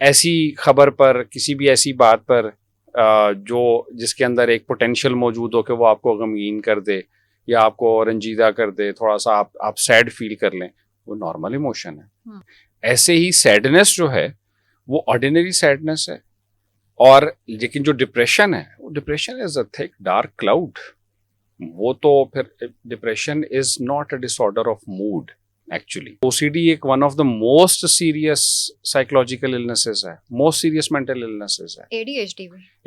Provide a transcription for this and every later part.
ऐसी खबर पर, किसी भी ऐसी बात पर जो जिसके अंदर एक पोटेंशियल मौजूद हो कि वो आपको गमगीन कर दे या आपको रंजीदा कर दे, थोड़ा सा आप सैड फील कर लें, वो नॉर्मल इमोशन है। ऐसे ही सैडनेस जो है वो ऑर्डिनरी सैडनेस है। और लेकिन जो डिप्रेशन है, वो depression is a thick dark cloud. वो तो फिर depression is not a disorder of mood actually. OCD एक one of the most serious psychological illnesses है, मोस्ट सीरियस मेंटल इलनेसेस है।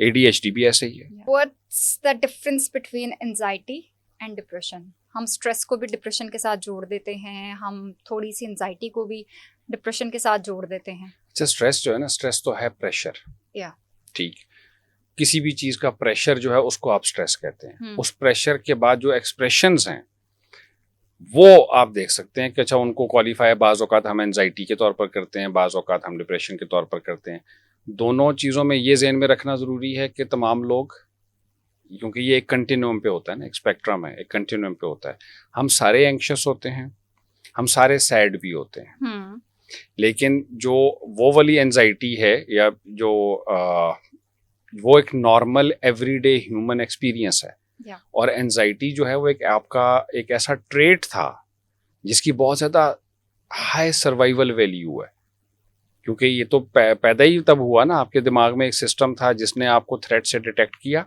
एडीएचडी भी ऐसे ही है। What's the difference between anxiety and depression? हम स्ट्रेस को भी डिप्रेशन के साथ जोड़ देते हैं, हम थोड़ी सी एंजाइटी को भी डिप्रेशन के साथ जोड़ देते हैं। अच्छा, स्ट्रेस जो है ना, स्ट्रेस तो है प्रेशर। ठीक, किसी भी चीज का प्रेशर जो है उसको आप स्ट्रेस कहते हैं। उस प्रेशर के बाद जो एक्सप्रेशंस हैं वो आप देख सकते हैं कि अच्छा उनको क्वालिफाई बाज़ औक़ात हम एंजाइटी के तौर पर करते हैं, बाज़ औक़ात हम डिप्रेशन के तौर पर करते हैं। दोनों चीज़ों में ये ज़हन में रखना ज़रूरी है कि तमाम लोग, क्योंकि ये एक कंटिन्यूम पे होता है ना, एक स्पेक्ट्रम है, एक कंटिन्यूम पे होता है। हम सारे एंक्शस होते हैं, हम सारे सैड भी होते हैं, लेकिन जो वो वाली एंजाइटी है या जो वो एक नॉर्मल एवरीडे ह्यूमन एक्सपीरियंस है। और एंजाइटी जो है वो एक आपका एक ऐसा ट्रेट था जिसकी बहुत ज़्यादा हाई सर्वाइवल वैल्यू है, क्योंकि ये तो पैदा ही तब हुआ ना, आपके दिमाग में एक सिस्टम था जिसने आपको थ्रेट से डिटेक्ट किया,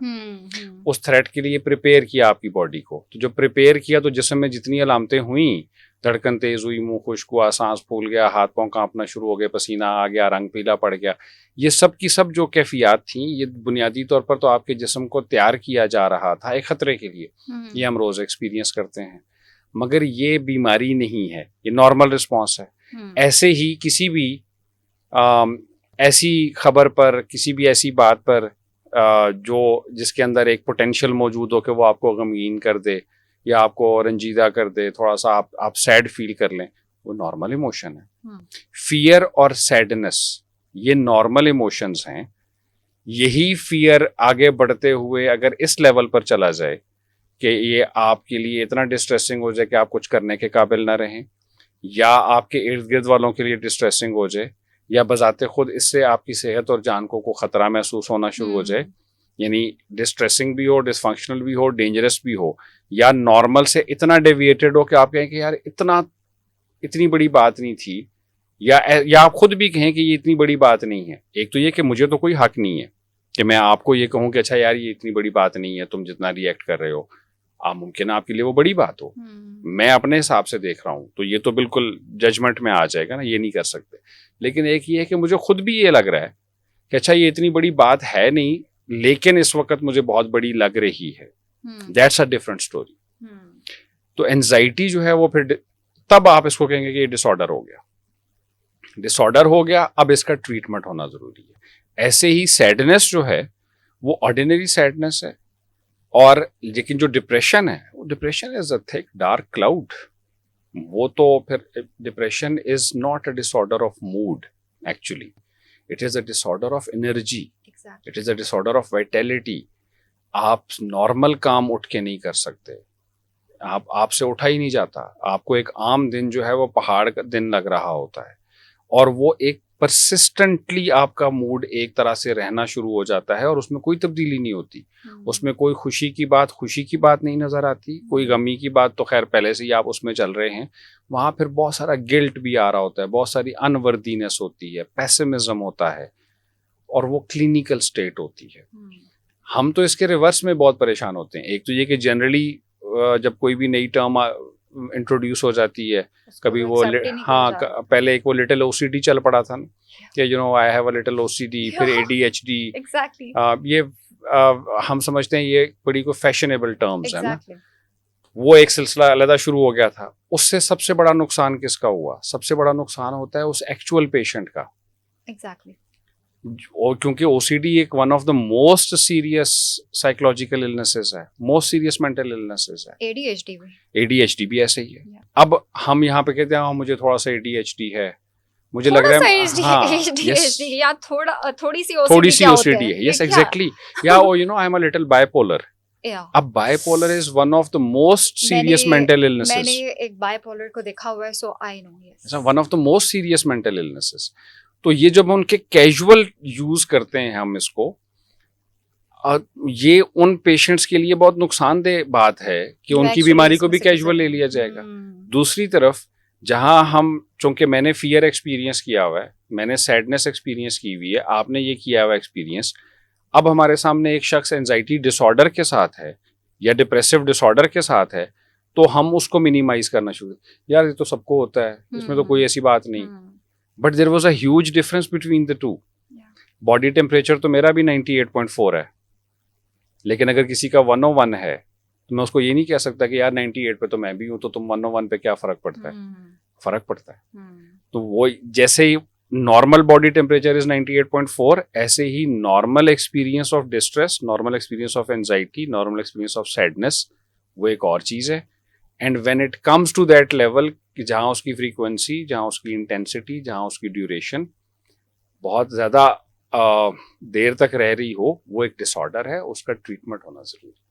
उस थ्रेट के लिए प्रिपेयर किया आपकी बॉडी को। तो जब प्रिपेयर किया तो जिस्म में जितनी अलामतें हुई, धड़कन तेज हुई, मुंह खुश्क हुआ, सांस फूल गया, हाथ पांव कांपना शुरू हो गए, पसीना आ गया, रंग पीला पड़ गया, ये सब की सब जो कैफियत थी, ये बुनियादी तौर पर तो आपके जिस्म को तैयार किया जा रहा था एक खतरे के लिए। ये हम रोज एक्सपीरियंस करते हैं, मगर ये बीमारी नहीं है, ये नॉर्मल रिस्पॉन्स है। ऐसे ही किसी भी ऐसी खबर पर, किसी भी ऐसी बात पर जो जिसके अंदर एक पोटेंशियल मौजूद हो कि वो आपको गमगीन कर दे या आपको रंजीदा कर दे, थोड़ा सा आप सैड फील कर लें, वो नॉर्मल इमोशन है। फियर और सैडनेस ये नॉर्मल इमोशंस हैं। यही फियर आगे बढ़ते हुए अगर इस लेवल पर चला जाए कि ये आपके लिए इतना डिस्ट्रेसिंग हो जाए कि आप कुछ करने के काबिल ना रहें, या आपके इर्द गिर्द वालों के लिए डिस्ट्रेसिंग हो जाए, या बजाते खुद इससे आपकी सेहत और जान को खतरा महसूस होना शुरू हो जाए, यानी डिस्ट्रेसिंग भी हो, डिसफंक्शनल भी हो, डेंजरस भी हो, या नॉर्मल से इतना डेविएटेड हो कि आप कहें कि यार इतनी बड़ी बात नहीं थी, या आप खुद भी कहें कि ये इतनी बड़ी बात नहीं है। एक तो ये कि मुझे तो कोई हक नहीं है कि मैं आपको ये कहूँ कि अच्छा यार ये इतनी बड़ी बात नहीं है, तुम जितना रिएक्ट कर रहे हो, मुमकिन है आपके लिए वो बड़ी बात हो, मैं अपने हिसाब से देख रहा हूँ, तो ये तो बिल्कुल जजमेंट में आ जाएगा ना, ये नहीं कर सकते। लेकिन एक ये है कि मुझे खुद भी ये लग रहा है कि अच्छा ये इतनी बड़ी बात है नहीं, लेकिन इस वक्त मुझे बहुत बड़ी लग रही है। That's a different story. तो एंजाइटी जो है वो फिर तब आप इसको कहेंगे कि ये डिसऑर्डर हो गया, डिसऑर्डर हो गया, अब इसका ट्रीटमेंट होना जरूरी है। ऐसे ही सैडनेस जो है वो ऑर्डिनरी सैडनेस है। और लेकिन जो डिप्रेशन है, वो depression is a thick dark cloud. वो तो फिर depression is not a disorder of mood actually, it is a disorder of energy, it is a disorder of vitality. आप नॉर्मल काम उठ के नहीं कर सकते, आपसे उठा ही नहीं जाता। आपको एक आम दिन जो है वो पहाड़ का दिन लग रहा होता है, और वो एक परसिस्टेंटली आपका मूड एक तरह से रहना शुरू हो जाता है और उसमें कोई तब्दीली नहीं होती। उसमें कोई खुशी की बात नहीं नजर आती, कोई गमी की बात तो खैर पहले से ही आप उसमें चल रहे हैं। वहां फिर बहुत सारा गिल्ट भी आ रहा होता है, बहुत सारी अनवर्दीनेस होती है, पेसिमिज्म होता है, और वो क्लिनिकल स्टेट होती है। हम तो इसके रिवर्स में बहुत परेशान होते हैं। एक तो ये कि जनरली जब कोई भी नई टर्म इंट्रोड्यूस हो जाती है, कभी वो पहले एक वो लिटिल ओसीडी चल पड़ा था ना, कि I have a little OCD, फिर एडीएचडी। ये हम समझते हैं ये बड़ी कोई फैशनेबल टर्म्स है ना, वो एक सिलसिला अलग शुरू हो गया था। उससे सबसे बड़ा नुकसान किसका हुआ? सबसे बड़ा नुकसान होता है उस एक्चुअल पेशेंट का। और क्योंकि ओसीडी एक one of the most serious psychological illnesses है, मोस्ट सीरियस मेंटल इलनेसेस है। एडीएचडी भी ऐसे ही है। अब हम यहाँ पे कहते हैं मुझे थोड़ा सा एडीएचडी है, मुझे लग रहा है थोड़ी सी ओसीडी है, यस एग्जैक्टली, या I am a little bipolar. अब bipolar is one of the most serious mental illnesses. मैंने एक बाइपोलर को देखा हुआ है, so I know, yes, one of the most serious mental illnesses. तो ये जब उनके कैजुअल यूज करते हैं हम इसको, ये उन पेशेंट्स के लिए बहुत नुकसानदेह बात है कि उनकी Actually बीमारी को इसमें भी से कैजुअल ले गुजर लिया जाएगा। हम्म, दूसरी तरफ जहां हम, चूंकि मैंने फियर एक्सपीरियंस किया हुआ है, मैंने सैडनेस एक्सपीरियंस की हुई है, आपने ये किया हुआ एक्सपीरियंस, अब हमारे सामने एक शख्स एंजाइटी डिसऑर्डर के साथ है या डिप्रेसिव डिसऑर्डर के साथ है, तो हम उसको मिनिमाइज करना शुरू, यार ये तो सबको होता है, इसमें तो कोई ऐसी बात नहीं। But there was a huge difference between the two. Body temperature तो मेरा भी 98.4 है, लेकिन अगर किसी का 101 है तो मैं उसको ये नहीं कह सकता कि यार 98 पे तो मैं भी हूँ, तो तुम 101 पे क्या फर्क पड़ता है? फर्क पड़ता है। तो वो जैसे ही नॉर्मल बॉडी टेम्परेचर इज 98.4, ऐसे ही normal experience of distress, normal experience of anxiety, normal experience of sadness, वो एक और चीज है। And when it comes to that level कि जहाँ उसकी फ्रीक्वेंसी, जहाँ उसकी इंटेंसिटी, जहाँ उसकी ड्यूरेशन बहुत ज्यादा देर तक रह रही हो, वो एक डिसऑर्डर है, उसका ट्रीटमेंट होना जरूरी है।